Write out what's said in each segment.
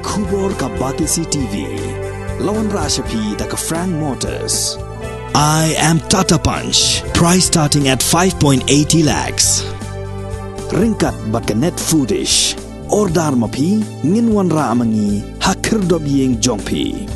Kubor ka Bakisi TV. Lawan Rashapi da ka Frank Motors. I am Tata Punch. Price starting at 5.80 lakhs. Ringkat bat ka net foodish. Ordar mapi nginwan ra amangi hakir dob yeng jongpi.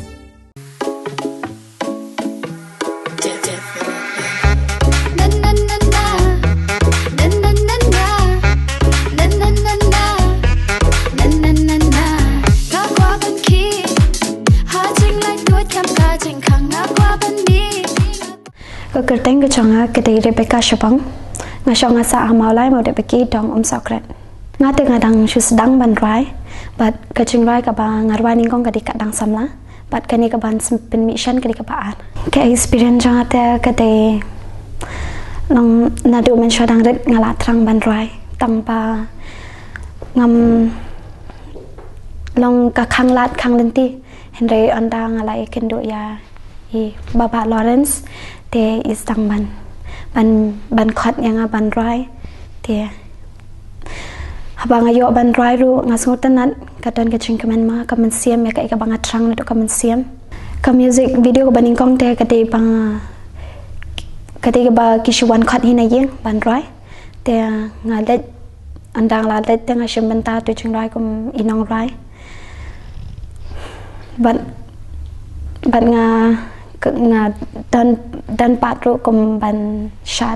Kerteng ke chonga kedai Rebecca Shopang ngasong asa amaulai mau debeki dong sokret ngate ngadang shu sedang ban rai bat kaching rai ka ba ngarwa ning kong kadi kadang samla bat kani ka ban pen mission kadi ka baan ke experience chonga te kedai long nadu men shodang ret ngala trang ban rai tangpa ngam long ka khang lat khang lenti henry anda ngalai kendo ya i baba Lawrence te istang ban khot yang ban rai te habang ayo ban rai ru ngasngotanat kadan ke chingkamen ma kamen siam ya ka bang atrang na to kamen siam ka music video ka baning kong te kate bang kate ba kishuan khot hina yeng ban rai te ngalet andang la let te ngashim benta to ching rai kum inong rai ban nga dan patro kum ban shot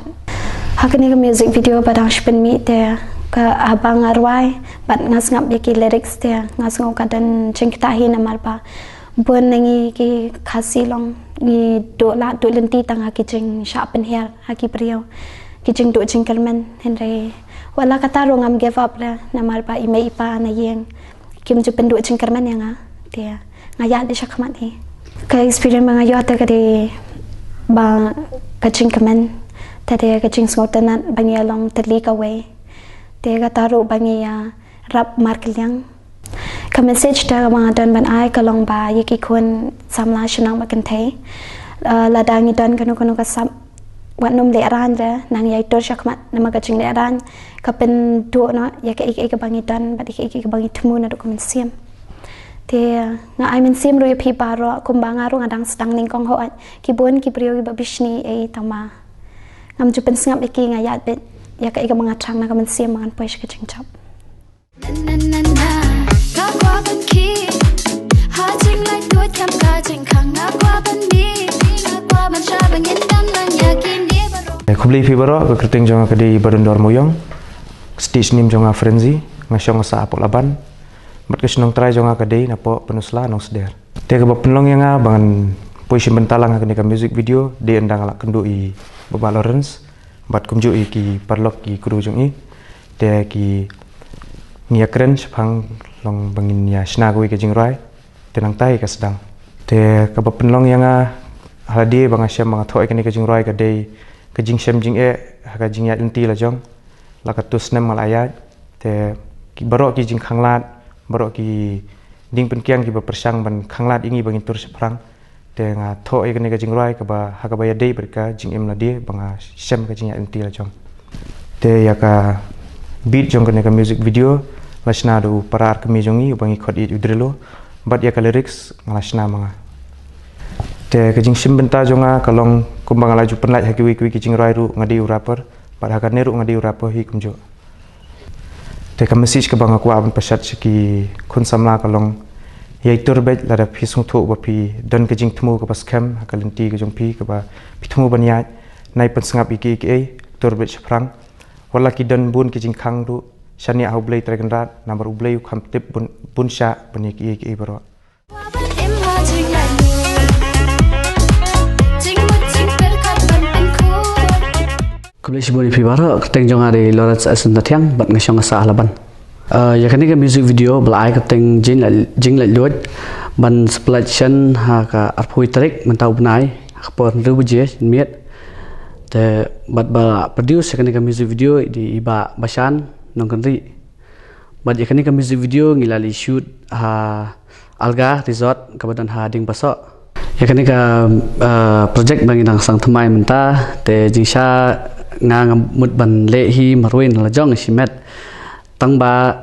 hakani ka music video badang spin mi te ka abang arwai bat ngas ngap yaki lyrics te ngas ngau kadan cingkta hi na malpa bun nangi ki khasi long ni do la do lenti tanga ki jing sharpen hair haki priyo ki jing do jingkelmen henry wala kata ro ngam give up la na malpa imei pa na yeng kim ju pen do jingkelmen yang te ngaya de shakmat hi ka experience mga yota kadi ba kaching kamen tade kaching smotanat bangi along tali ka way te ka taru bangi ya rap markelyang ka message ta mga dan ban ai ka long ba yiki kun samla shinang bakante ladangi dan kanu ka sap wat num le ran da nang yai tor shakmat nama kaching le ran ka pen do no ya ka ik bangi dan ba ik bangi tmu na do komen siam te nga ai men sim ro pi paro kumbanga ro ngadang sedang ning kong ho kibun ki priyo ba bishni e tama ngam ju pen ngap iki nga yat bet ya ka mga thang na ka men sim mangan poish ka chingchap ka kwa ban ki ha ching lai tuat kam ka ching khang na kwa ban ni na kwa ban sha bangin dan lang ya kin ni baro khubli fi baro ka kriting jonga ka di barundor moyong stage nim jonga frenzy ngasong sa apok laban mat kesnong try jonga kadai napo penusla nong seder te ka penlong yang bangan puisi bentalang ka ka music video de endang ala kendu i baba Lawrence bat kumju i ki parlok ki kru jong i te ki ngia kren sepang long bangin ya snagui ke jingrai tenang tai ka sedang te ka penlong yang haladi banga syam banga thoi ka jingrai ka dei ka jing syam jing ka jing ya inti la jong la ka tus nem malaya te ki barok ki jing khanglat barok ki ding pen kiang ki ba persang ban khanglat ingi bangin tur seprang te nga tho e ka jingrai ka ba ha ka ba ya dei berka jing em la dia banga sem ka jing ya inti la jong te ya ka beat jong ka music video lasna do parar kami jongi bangi khot i udrelo bat ya ka lyrics ngalasna manga te ka jing sim benta jonga kalong kumbang laju penlaj ha ki ki jingrai ru ngadi rapper bat ha ka neru ngadi rapper hi kumjo te ka message ka bang aku abang pasat ki kun samla kalong yai turbet la da phisung thu ba pi don ka jing thmu ka pas kham ka lenti ka jong pi ka ba pi thmu ban ya nai pan sngap iki ki turbet sprang wala ki don bun ki jing khang du shania hau blai tregan rat number blai kham tip bun sha ban ki baro Kublish bori pibara keteng jong ari Lawrence asun tatiang bat ngasong asa laban ya kani ka music video belai keteng jing la luat ban splash ha ka arpui tarik mentau benai khapon ru buje miet te bat ba produce kani ka music video di iba basan nong kanri bat ya kani ka music video ngilali shoot ha alga resort kabadan ha ding basok ya kani ka project banginang sang thamai menta te jingsha nga mut ban le hi marwin la jong simet tang ba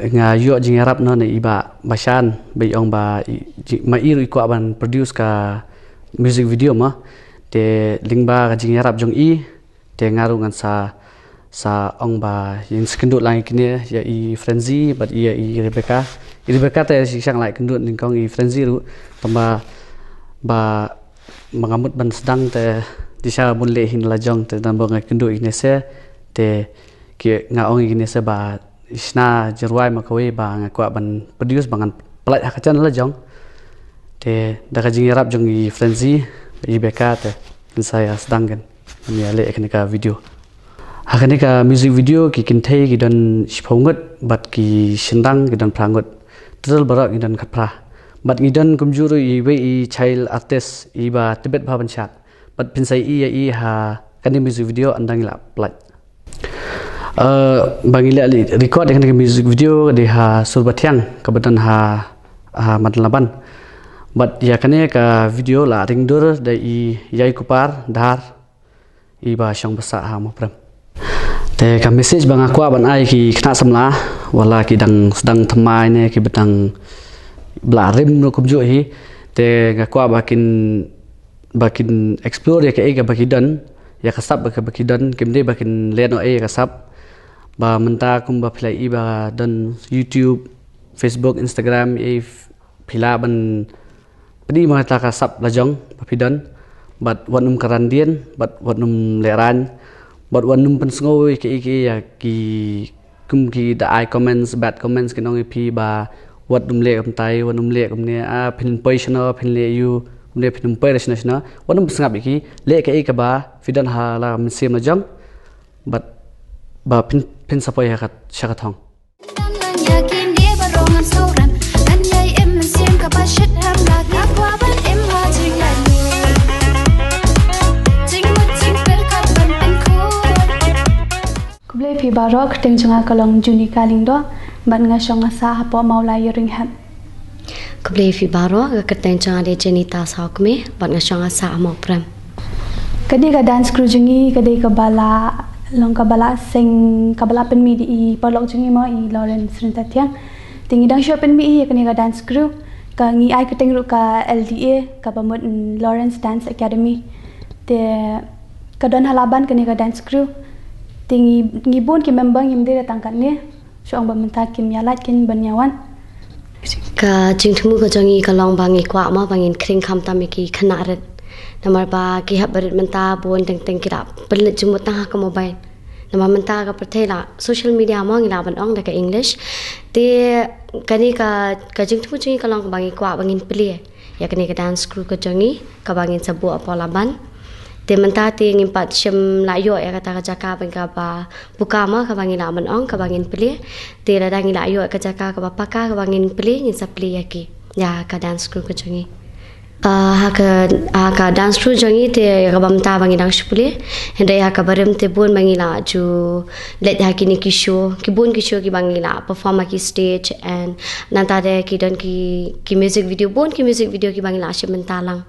nga jing Arab no ne iba basan be ong ba ma iru ko ban produce ka music video ma te lingba ka jing Arab jong i te ngaru ngan sa ong ba yin skendut lang kini ya i frenzy but i Rebecca te sang lai kendut ning kong i frenzy ru tamba ba mengamut ban sedang te disa bun le hin la jong te dan bang kendut ini se te ki nga ong ini se ba isna jerwai makawi ba nga kwa ban produce bangan pelai hakacan la jong te da ka jing Arab jong i frenzy i Rebecca te saya sedang kan ni ale ka video hakani ka music video ki kinthei ki dan shphongot bat ki sindang ki dan prangot total barak ki dan khapra bat ki dan kumjuru i we i child artist i ba tibet bhaban chat bat pinsai i ha kani music video andang la plat bangila record dengan music video di ha Surbatiang kebetulan ha Madlaban but ya kane ka video la ringdur dai yai kupar dar i ba syang basa ha mo pram te ka message bang aku ban ai ki khna samla wala ki dang sedang thamai ne ki betang blarim no kumju hi te ga kwa bakin explore ya ke ga bakidan ya kasab ka bakidan kimde bakin leno ai kasab ba menta kum ba philai ba dan YouTube Facebook Instagram e phila ban pedi ma ta ka sap lajong ba pidan bat wanum karandian bat wanum leran bat wanum pensngo ke ya ki kum ki da I comments bad comments ke nong ep ba wat dum le kam tai wanum le kam ne a phin poisona phin le you ne phin pai rasna wanum sngap ki le ke ka ba fidan ha la min sem lajong bat ba pin sapoy hakat syakathong kublai phi barok teng chunga kalong juni kaling do ban nga shong sa hapo maula yering hat kublai phi barok ka teng chunga de jenita saukme ban nga shong sa mo pram kadi ka dance crew jungi kadi ka bala long kabala sing kabala pen mi di parlok jungi mo i Lawrence Rinta Thiang tingi dang show pen mi i kani ka dance crew ka ngi ai ka teng ru ka LDA ka pamut Lawrence Dance Academy te ka don halaban kani ka dance crew tingi ngibun ki member ngimde tangkat ne so ang bamenta kim yalat kin banyawan ka jingthmu ka jongi ka long bangi kwa ma bangin kring kham tamiki khanaret namar ba ki habarit menta bon teng teng kira pelit jumut tang ka mobile nama menta ka perthela social media ma ngila ban ong da ka English te kani ka jingthmu jungi ka long bangi kwa bangin plie ya kani ka dance crew ka jongi ka bangin sabu apolaban te menta te ngimpat syem layo ya kata ka jaka bang ka ba buka ma ka bangin la ban ong ka bangin plie te la dang layo ka jaka ka ba paka ka bangin plie ngin sa plie ya ki ya ka dance crew ka jongi haka dance crew jongi te rabam ta bangi dang shpule henda haka barem te bon bangi la ju let hakini ki show ki bangi la perform ki stage and nanta de ki don ki music video ki bangi la shimenta lang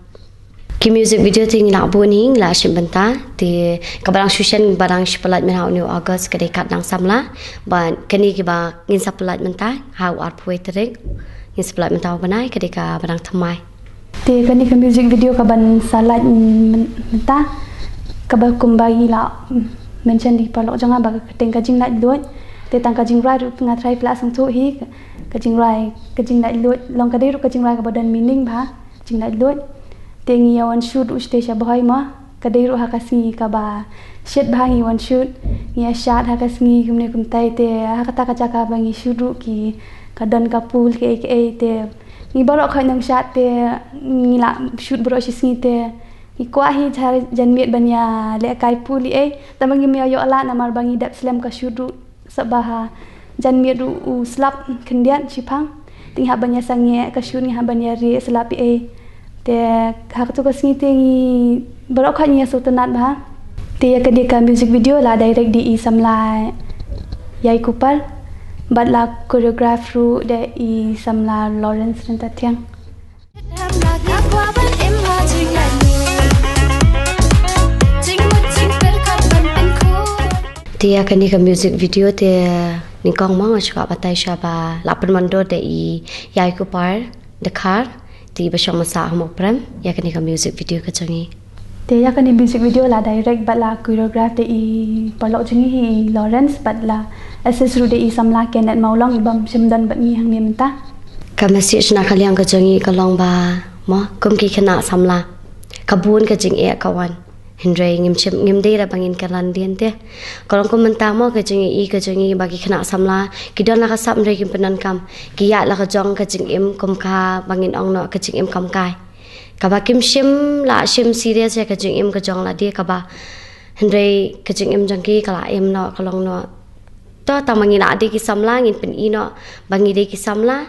ki music video ting la bon hing la shimenta te kabarang shushan barang shpalat men hau new August kade kat dang samla ban kani ki ba ngin sapalat menta hau art poetry ngin sapalat menta banai kade ka barang thamai te kani ka music video ka ban salat menta ka ba kumbagi la mention di parlok janga ba ka teng ka jing la lot te tang ka jing rai ru nga try plus sang thu hi ka jing la lot long ka dei ru ka jing rai ka badan meaning ba jing la lot te ngi yawan shoot u stage boy ma ka dei ru ha ka singi ka ba shet ba ngi wan shoot ngi shot ha ka singi kumne kum tai te ha ka ta ka jaka ba ngi shoot ru ki ka dan ka pool ke te ni barok kha nang shat te ni la shoot bro shi singi te ni kwa hi jar janmiet banya le kai puli tamangi mi yo ala namar bangi dap slam ka shoot ru sabaha janmiet ru slap khendian chipang ting ha banya sange ka shoot ni ha banya ri slapi te ha ka to ka singi te ni barok kha ni so tanat ba te ya ka music video la direct di samla yai kupal batla choreograph ru de I samla Lawrence Rinta Thiang Dia kan ni ke music video dia ni kong mau cakap batai siapa 8 mandor de I yai ku par Dakar di bersama masa mo prem ya kan ni ke music video ke jangi. Dia kan ni music video lah direct bala choreograph de I palok jangi hi Lawrence batla assess ru de I samla kenet maulong ibam simdan bat ni hang ni mentah. Ka message nak kalian ke jangi kalong ba mo kum ki kena samla kabun ke jing e kawan. Hendrai ngim dera bangin kalan dian teh. Kalau kau mentah mau kejengi bagi kena samla. Kita nak kasap hendrai kim penan kam. Kia lah kejong kejeng im kum ka bangin ong no kejeng im kam kai. Kaba kim shim la shim serius ya kejeng im kejong la dia kaba hendrai kejeng im jangki kala im no kalong no. To tamangin ade ki samla ngin pen I no bangi de ki samla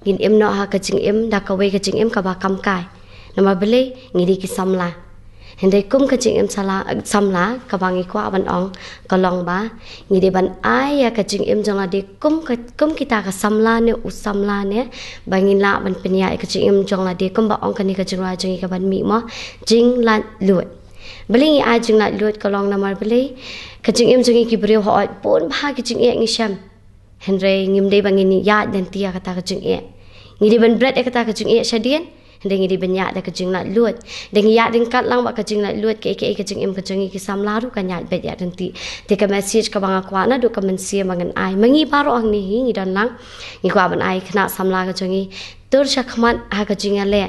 ngin im no ha kejeng im dak kawe kejeng im kaba kam kai. Nama beli ngidi ki samla. Hendai kum kecing em samla kabangi kwa ban ong kalong ba ngide ban ai ya kecing em jong la de kum kita ka samla ne usamla ne bangin la ban penya kecing em jong la de kum ba ong kani kecing la jing ka ban mi mo jing la lut beling ai jing la lut kalong namar beli kecing em jing ki brio ho pun ba kecing e ngisham hendai ngim de bangin ya dan tia kata kecing e ngide ban bread kata kecing e shadien dengan di banyak dah kecing nak luat dengan ya ringkat lang bak kecing nak luat ke kecing em kecing ki samla ru kan ya bet ya nanti dia message ka bang akwa na do ka mensia mangan ai mangi baro ang ni ngi dan lang ngi kwa ban ai kena samla kecing tur syakmat ha kecing le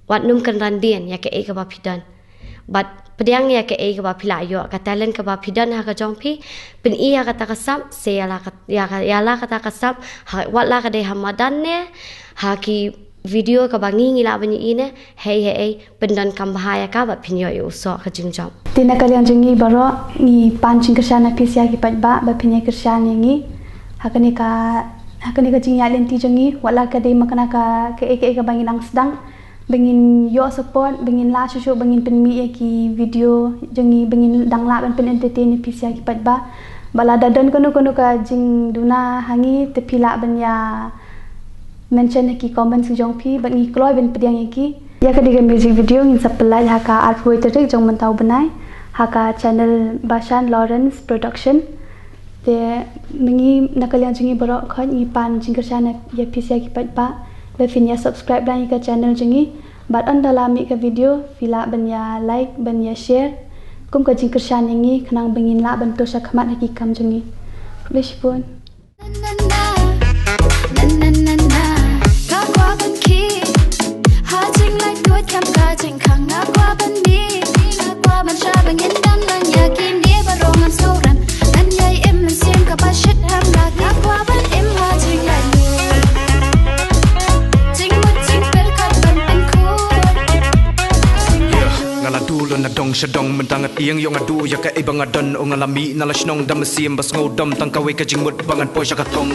wat num kan randian ya ke ka ba pidan bat pediang ya ke ka ba pilayo ka talent ka ba pidan ha ka jong pi pen I ha kata kasap se ya la kata kasap ha wat la ka de hamadan ne ha ki video ka bangi ngila banyi ine hey pendan kam bahaya ka ba pinyo yo so ka jingjam Tina kalian jengi baro ni pancing kersana pisia ki ba pinya kersana ngi hakani ka jing ya lenti jengi wala ka de makana ka ke bangin ang sedang bangin yo support bangin la susu bangin penmi ki video jengi bangin dang la pen entertain pisia ki ba bala dadan kono ka jing duna hangi tepila banya mention ki comment si jong pi bangi kloi ben pediang ki ya ka diga music video ngin supply ha ka art hoi terik jong mentau benai ha ka channel Bashan Lawrence production te mengi nakalian jingi baro khan I pan jingkersana ya pisia ki ba le finya subscribe dan ka channel jingi bat andalami ka video fila ben ya like ben ya share kum ka jingkersana ngi khnang bengin la ben to sakmat ki kam jingi please pun Shadong mentang tiang yong adu ya ka ibang adon o ngalami nalasnong dam sim bas ngodam tang kawe ka jingmut bangan po siya ka tong